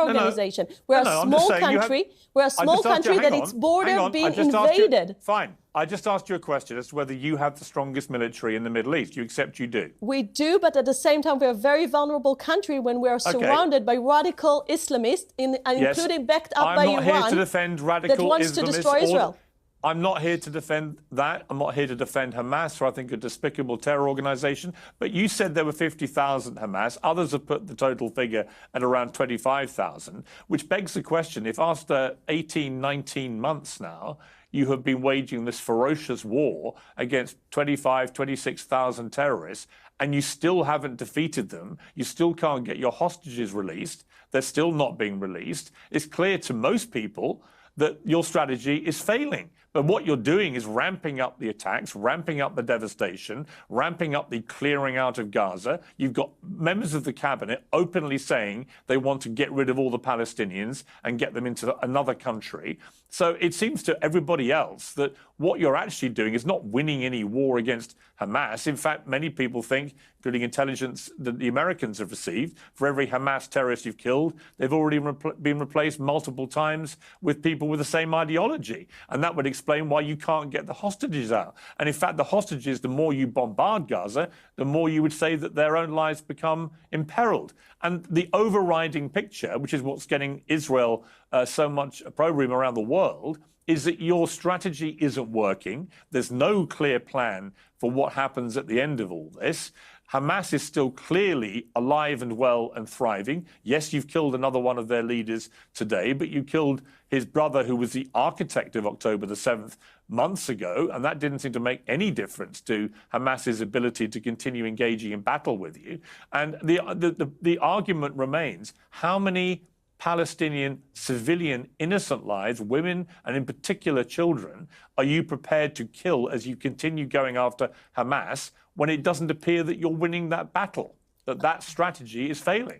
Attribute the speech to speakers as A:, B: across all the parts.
A: terror organization. We're a small country. We're a small country that its border being invaded.
B: Fine. I just asked you a question as to whether you have the strongest military in the Middle East. You accept you do?
A: We do, but at the same time, we're a very vulnerable country when we're surrounded by radical Islamists, including backed up by Iran,
B: I'm not here to defend radical
A: that wants to destroy Israel.
B: I'm not here to defend that. I'm not here to defend Hamas, who I think are a despicable terror organization. But you said there were 50,000 Hamas. Others have put the total figure at around 25,000, which begs the question, if after 18, 19 months now, you have been waging this ferocious war against 25, 26,000 terrorists, and you still haven't defeated them, you still can't get your hostages released, they're still not being released, it's clear to most people that your strategy is failing. But what you're doing is ramping up the attacks, ramping up the devastation, ramping up the clearing out of Gaza. You've got members of the cabinet openly saying they want to get rid of all the Palestinians and get them into another country. So it seems to everybody else that what you're actually doing is not winning any war against Hamas. In fact, many people think, including intelligence that the Americans have received, for every Hamas terrorist you've killed, they've already been replaced multiple times with people with the same ideology. And that would explain why you can't get the hostages out. And in fact, the hostages, the more you bombard Gaza, the more you would say that their own lives become imperiled. And the overriding picture, which is what's getting Israel so much opprobrium around the world, is that your strategy isn't working. There's no clear plan for what happens at the end of all this. Hamas is still clearly alive and well and thriving. Yes, you've killed another one of their leaders today, but you killed his brother, who was the architect of October the 7th, months ago, and that didn't seem to make any difference to Hamas's ability to continue engaging in battle with you. And the argument remains, how many Palestinian civilian innocent lives, women and in particular children, are you prepared to kill as you continue going after Hamas when it doesn't appear that you're winning that battle, that strategy is failing?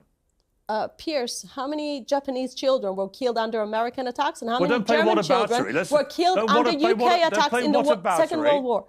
A: Piers, how many Japanese children were killed under American attacks, and how many German children were killed under UK attacks in the Second World War?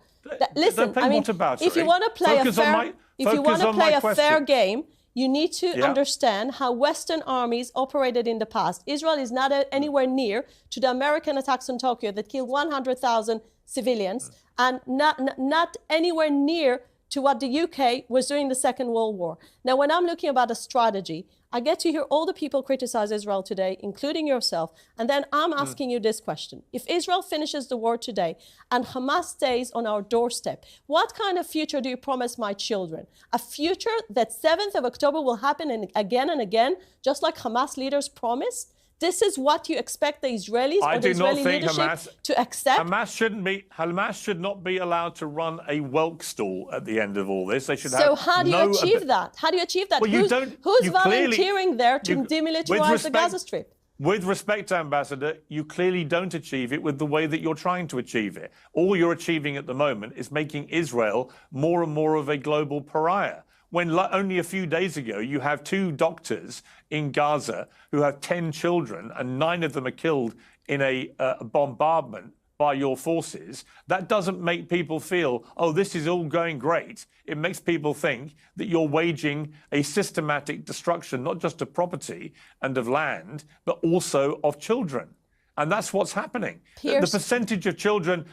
A: Listen, I mean, if you want to play a fair game, you need to understand how Western armies operated in the past. Israel is not anywhere near to the American attacks on Tokyo that killed 100,000 civilians, and not anywhere near to what the UK was doing in the Second World War. Now, when I'm looking about a strategy, I get to hear all the people criticize Israel today, including yourself, and then I'm asking you this question. If Israel finishes the war today and Hamas stays on our doorstep, what kind of future do you promise my children? A future that 7th of October will happen and again, just like Hamas leaders promised? This is what you expect the Israelis or the Israeli leadership to accept?
B: Hamas should not be allowed to run a Welk stall at the end of all this. They should
A: so how do you achieve that? How do you achieve that? Well, who's volunteering there to demilitarize the Gaza Strip?
B: With respect, Ambassador, you clearly don't achieve it with the way that you're trying to achieve it. All you're achieving at the moment is making Israel more and more of a global pariah. When only a few days ago, you have 2 doctors in Gaza who have 10 children and 9 of them are killed in a bombardment by your forces. That doesn't make people feel, oh, this is all going great. It makes people think that you're waging a systematic destruction, not just of property and of land, but also of children. And that's what's happening. The percentage of children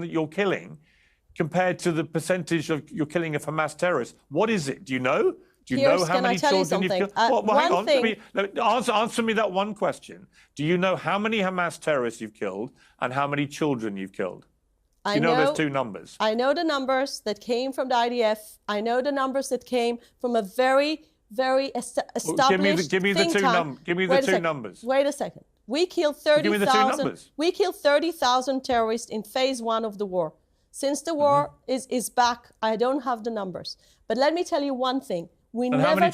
B: that you're killing compared to the percentage of you're killing of Hamas terrorists, what is it? Do you know? Do you know how many children you've killed? Well, hang on. Answer me that one question. Do you know how many Hamas terrorists you've killed and how many children you've killed? Do you know those 2 numbers?
A: I know the numbers that came from the IDF. I know the numbers that came from a very, very established
B: Give me the 2 numbers.
A: Wait a second. We killed 30,000. We killed 30,000 terrorists in phase 1 of the war. Since the war is back, I don't have the numbers. But let me tell you one thing. We never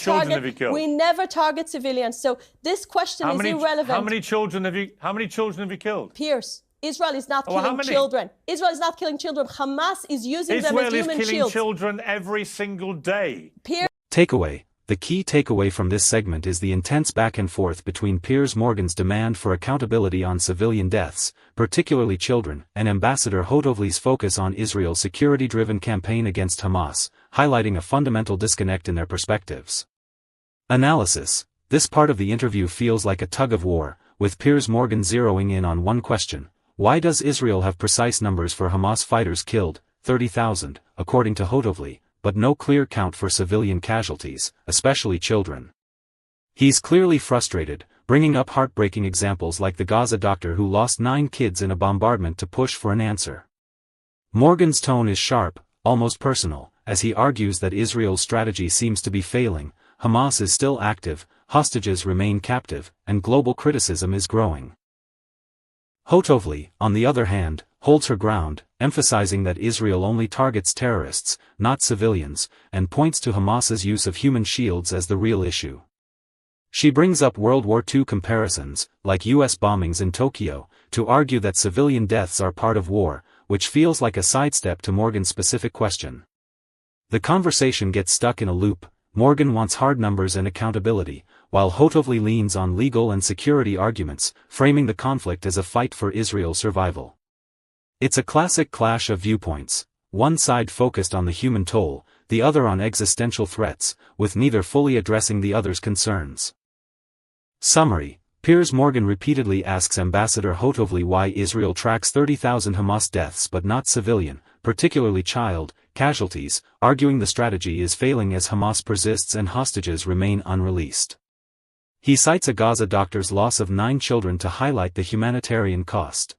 A: target civilians. So this question is irrelevant.
B: How many children have you killed?
A: Piers, Israel is not killing children. Israel is not killing children. Hamas is using them as human shields.
B: Israel is killing children every single day.
C: Takeaway. The key takeaway from this segment is the intense back and forth between Piers Morgan's demand for accountability on civilian deaths, particularly children, and Ambassador Hotovely's focus on Israel's security-driven campaign against Hamas, highlighting a fundamental disconnect in their perspectives. Analysis. this part of the interview feels like a tug-of-war, with Piers Morgan zeroing in on one question: why does Israel have precise numbers for Hamas fighters killed, 30,000, according to Hotovely, but no clear count for civilian casualties, especially children? He's clearly frustrated, bringing up heartbreaking examples like the Gaza doctor who lost 9 kids in a bombardment to push for an answer. Morgan's tone is sharp, almost personal, as he argues that Israel's strategy seems to be failing, Hamas is still active, hostages remain captive, and global criticism is growing. Hotovely, on the other hand, holds her ground, emphasizing that Israel only targets terrorists, not civilians, and points to Hamas's use of human shields as the real issue. She brings up World War II comparisons, like US bombings in Tokyo, to argue that civilian deaths are part of war, which feels like a sidestep to Morgan's specific question. The conversation gets stuck in a loop. Morgan wants hard numbers and accountability, while Hotovely leans on legal and security arguments, framing the conflict as a fight for Israel's survival. It's a classic clash of viewpoints, one side focused on the human toll, the other on existential threats, with neither fully addressing the other's concerns. Summary: Piers Morgan repeatedly asks Ambassador Hotovely why Israel tracks 30,000 Hamas deaths but not civilian, particularly child, casualties, arguing the strategy is failing as Hamas persists and hostages remain unreleased. He cites a Gaza doctor's loss of 9 children to highlight the humanitarian cost.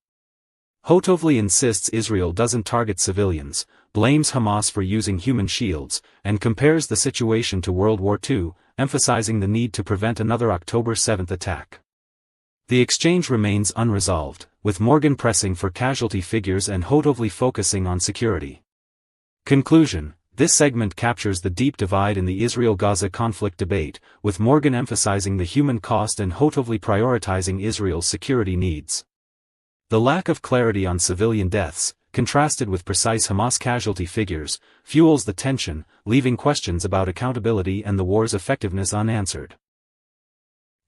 C: Hotovely insists Israel doesn't target civilians, blames Hamas for using human shields, and compares the situation to World War II, emphasizing the need to prevent another October 7 attack. The exchange remains unresolved, with Morgan pressing for casualty figures and Hotovely focusing on security. Conclusion: this segment captures the deep divide in the Israel-Gaza conflict debate, with Morgan emphasizing the human cost and Hotovely prioritizing Israel's security needs. The lack of clarity on civilian deaths, contrasted with precise Hamas casualty figures, fuels the tension, leaving questions about accountability and the war's effectiveness unanswered.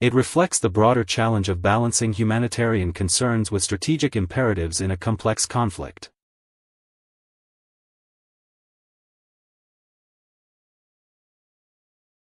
C: It reflects the broader challenge of balancing humanitarian concerns with strategic imperatives in a complex conflict.